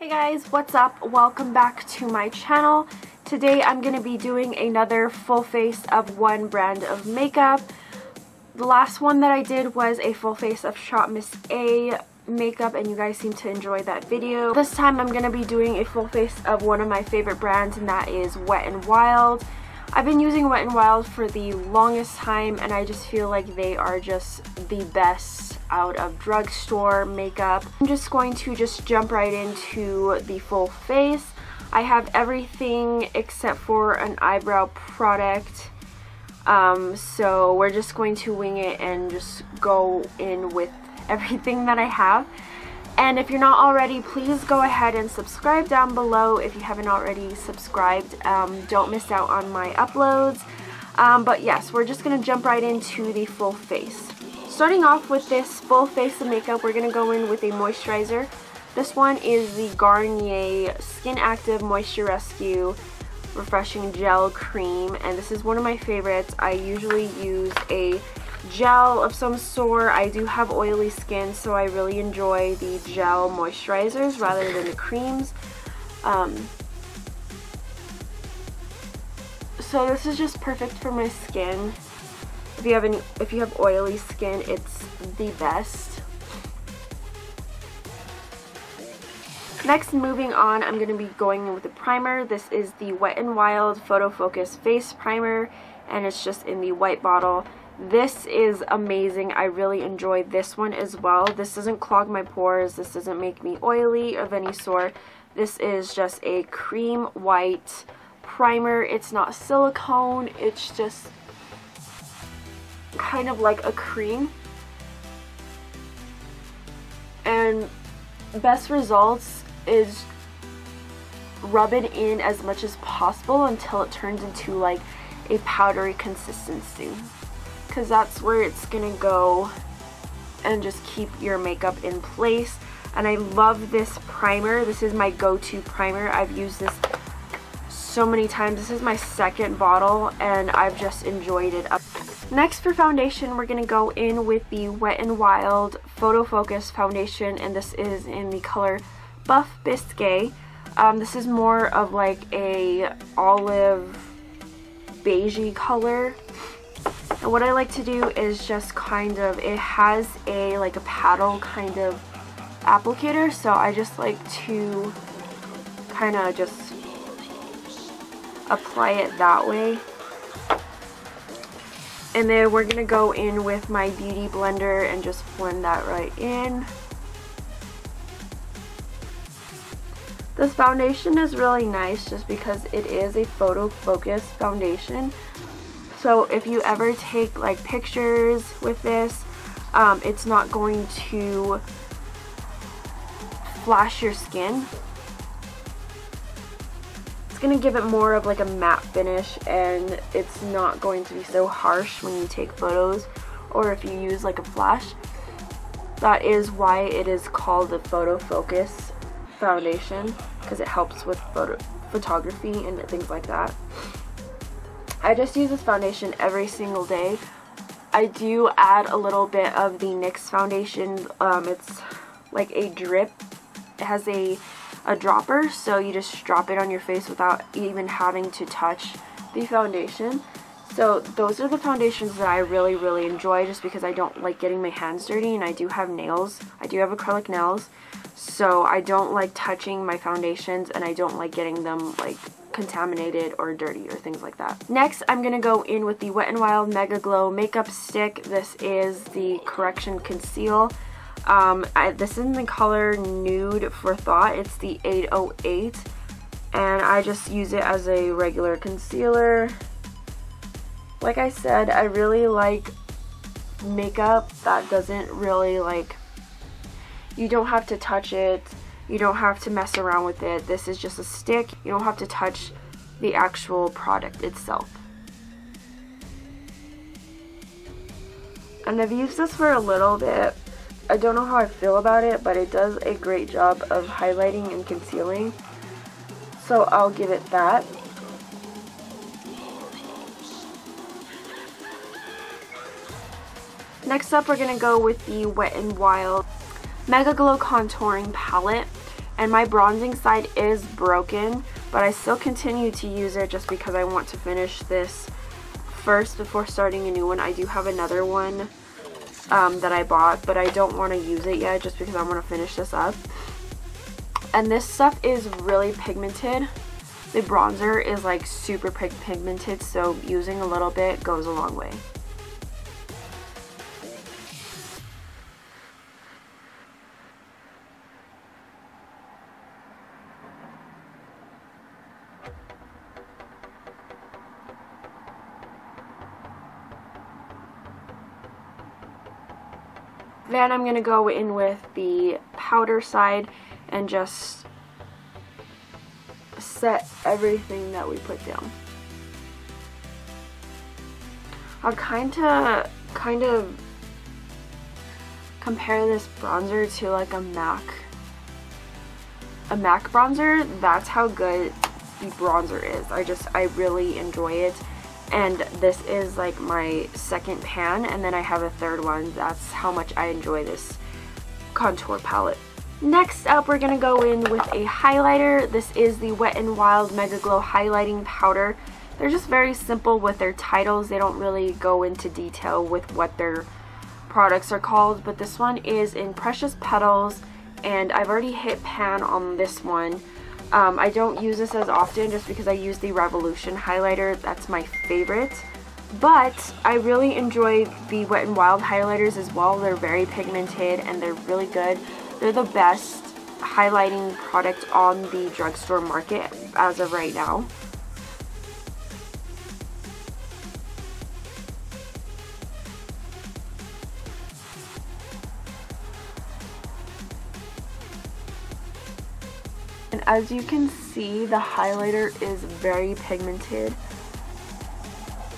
Hey guys, what's up? Welcome back to my channel. Today I'm going to be doing another full face of one brand of makeup. The last one that I did was a full face of Shop Miss A makeup and you guys seem to enjoy that video. This time I'm going to be doing a full face of one of my favorite brands, and that is Wet n Wild. I've been using Wet n Wild for the longest time and I just feel like they are just the best out of drugstore makeup. I'm just going to jump right into the full face. I have everything except for an eyebrow product. So we're just going to wing it and just go in with everything that I have. And if you're not already, please go ahead and subscribe down below if you haven't already subscribed. Don't miss out on my uploads. But yes, we're just going to jump right into the full face. Starting off with this full face of makeup, we're going to go in with a moisturizer. This one is the Garnier Skin Active Moisture Rescue Refreshing Gel Cream, and this is one of my favorites. I usually use a gel of some sort. I do have oily skin, so I really enjoy the gel moisturizers rather than the creams. So this is just perfect for my skin. If you have oily skin, it's the best. Next, moving on, I'm going to be going in with a primer. This is the Wet n Wild Photo Focus Face Primer, and it's just in the white bottle. This is amazing. I really enjoy this one as well. This doesn't clog my pores. This doesn't make me oily of any sort. This is just a cream white primer. It's not silicone. It's just kind of like a cream. And best results is rub it in as much as possible until it turns into like a powdery consistency, because that's where it's gonna go and just keep your makeup in place. And I love this primer. This is my go-to primer. I've used this so many times. This is my second bottle and I've just enjoyed it. Next, for foundation, we're going to go in with the Wet n Wild Photo Focus Foundation, and this is in the color Buff Biscuit. This is more of like a olive beigey color. And what I like to do is just kind of, it has a like a paddle kind of applicator, so I just like to kind of just apply it that way. And then we're going to go in with my beauty blender and just blend that right in. This foundation is really nice just because it is a photo focus foundation. So if you ever take like pictures with this, it's not going to flash your skin. Going to give it more of like a matte finish, and it's not going to be so harsh when you take photos or if you use like a flash. That is why it is called a photo focus foundation, because it helps with photography and things like that. I just use this foundation every single day. I do add a little bit of the NYX foundation. It's like a drip. It has a dropper, so you just drop it on your face without even having to touch the foundation. So those are the foundations that I really enjoy, just because I don't like getting my hands dirty, and I do have nails. I do have acrylic nails, so I don't like touching my foundations, and I don't like getting them like contaminated or dirty or things like that. Next, I'm going to go in with the Wet n Wild Mega Glow Makeup Stick. This is the Correction Conceal. This is in the color Nude for Thought. It's the 808, and I just use it as a regular concealer. Like I said, I really like makeup that doesn't really like, you don't have to touch it, you don't have to mess around with it. This is just a stick. You don't have to touch the actual product itself. And I've used this for a little bit. I don't know how I feel about it, but it does a great job of highlighting and concealing, so I'll give it that. Next up, we're going to go with the Wet n Wild Mega Glow Contouring Palette, and my bronzing side is broken, but I still continue to use it just because I want to finish this first before starting a new one. I do have another one that I bought, but I don't want to use it yet just because I want to finish this up. And this stuff is really pigmented. The bronzer is like super pigmented, so using a little bit goes a long way. Then I'm going to go in with the powder side and just set everything that we put down. I'll kind of compare this bronzer to like a MAC bronzer. That's how good the bronzer is. I really enjoy it. And this is like my second pan, and then I have a third one. That's how much I enjoy this contour palette. Next up, we're going to go in with a highlighter. This is the Wet n Wild Mega Glow Highlighting Powder. They're just very simple with their titles. They don't really go into detail with what their products are called, but this one is in Precious Petals, and I've already hit pan on this one. I don't use this as often just because I use the Revolution highlighter. That's my favorite. But I really enjoy the Wet n Wild highlighters as well. They're very pigmented and they're really good. They're the best highlighting product on the drugstore market as of right now. And as you can see, the highlighter is very pigmented.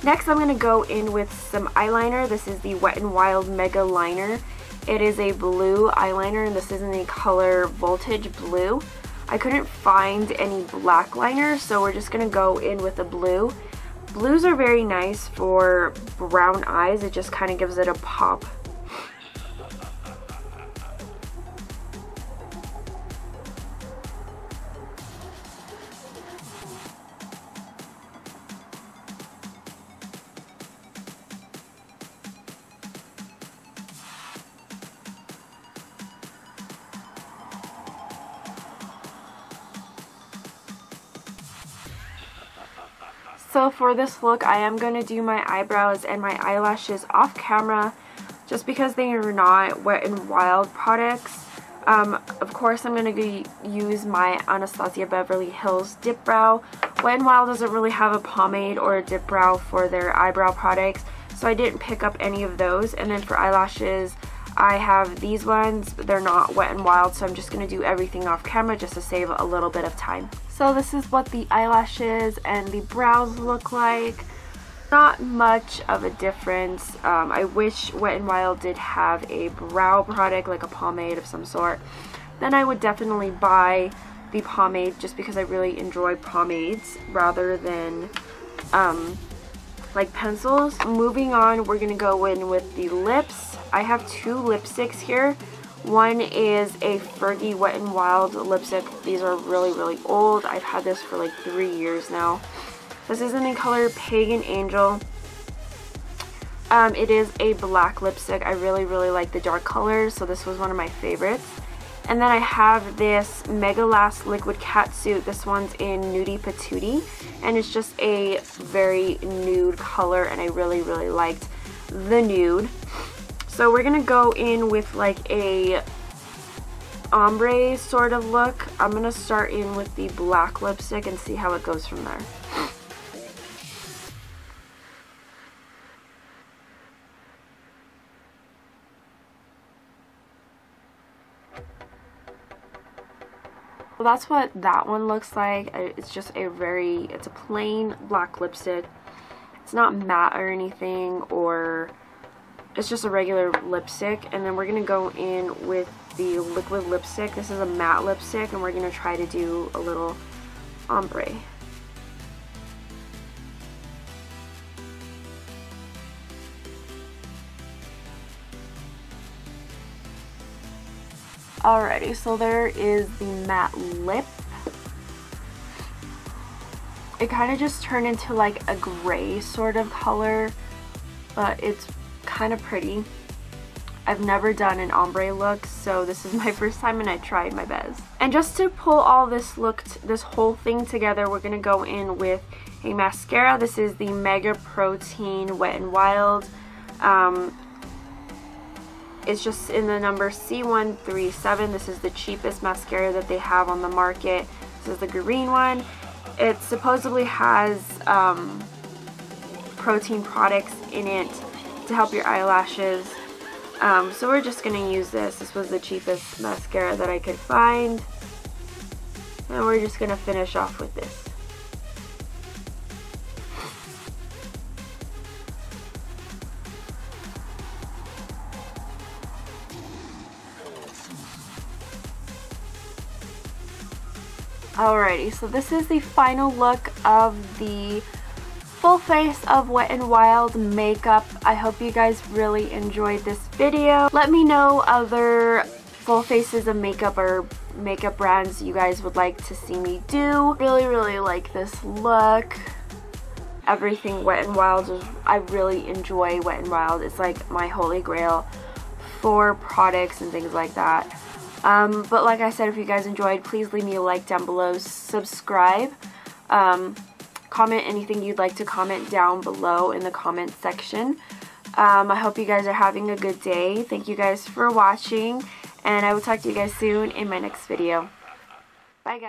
Next, I'm going to go in with some eyeliner. This is the Wet n Wild Mega Liner. It is a blue eyeliner, and this is in the color Voltage Blue. I couldn't find any black liner, so we're just going to go in with a blue. Blues are very nice for brown eyes. It just kind of gives it a pop. So for this look, I am going to do my eyebrows and my eyelashes off camera just because they are not Wet n Wild products. Of course, I'm going to use my Anastasia Beverly Hills Dip Brow. Wet n Wild doesn't really have a pomade or a dip brow for their eyebrow products, so I didn't pick up any of those. And then for eyelashes, I have these ones. They're not Wet n Wild, so I'm just going to do everything off camera just to save a little bit of time. So this is what the eyelashes and the brows look like. Not much of a difference. I wish Wet n Wild did have a brow product, like a pomade of some sort. Then I would definitely buy the pomade just because I really enjoy pomades rather than like pencils. Moving on, we're going to go in with the lips. I have two lipsticks here. One is a Fergie Wet n Wild lipstick. These are really, really old. I've had this for like 3 years now. This is in the color Pagan Angel. It is a black lipstick. I really, really like the dark colors, so this was one of my favorites. And then I have this Mega Last Liquid Catsuit. This one's in Nudie Patootie, and it's just a very nude color, and I really, really liked the nude. So we're going to go in with like a ombre sort of look. I'm going to start in with the black lipstick and see how it goes from there. Well, that's what that one looks like. It's just it's a plain black lipstick. It's not matte or anything, or it's just a regular lipstick. And then we're going to go in with the liquid lipstick. This is a matte lipstick, and we're going to try to do a little ombre. Alrighty, so there is the matte lip. It kind of just turned into like a gray sort of color, but it's kind of pretty. I've never done an ombre look, so this is my first time and I tried my best. And just to pull all this this whole thing together, we're going to go in with a mascara. This is the Mega Protein Wet n Wild. It's just in the number C137. This is the cheapest mascara that they have on the market. This is the green one. It supposedly has protein products in it to help your eyelashes. So we're just going to use this. This was the cheapest mascara that I could find. And we're just going to finish off with this. Alrighty, so this is the final look of the full face of Wet n Wild makeup. I hope you guys really enjoyed this video. Let me know other full faces of makeup or makeup brands you guys would like to see me do. Really like this look. Everything Wet n Wild, I really enjoy Wet n Wild. It's like my holy grail for products and things like that. But like I said, if you guys enjoyed, please leave me a like down below, subscribe, comment anything you'd like to comment down below in the comment section. I hope you guys are having a good day. Thank you guys for watching, and I will talk to you guys soon in my next video. Bye guys.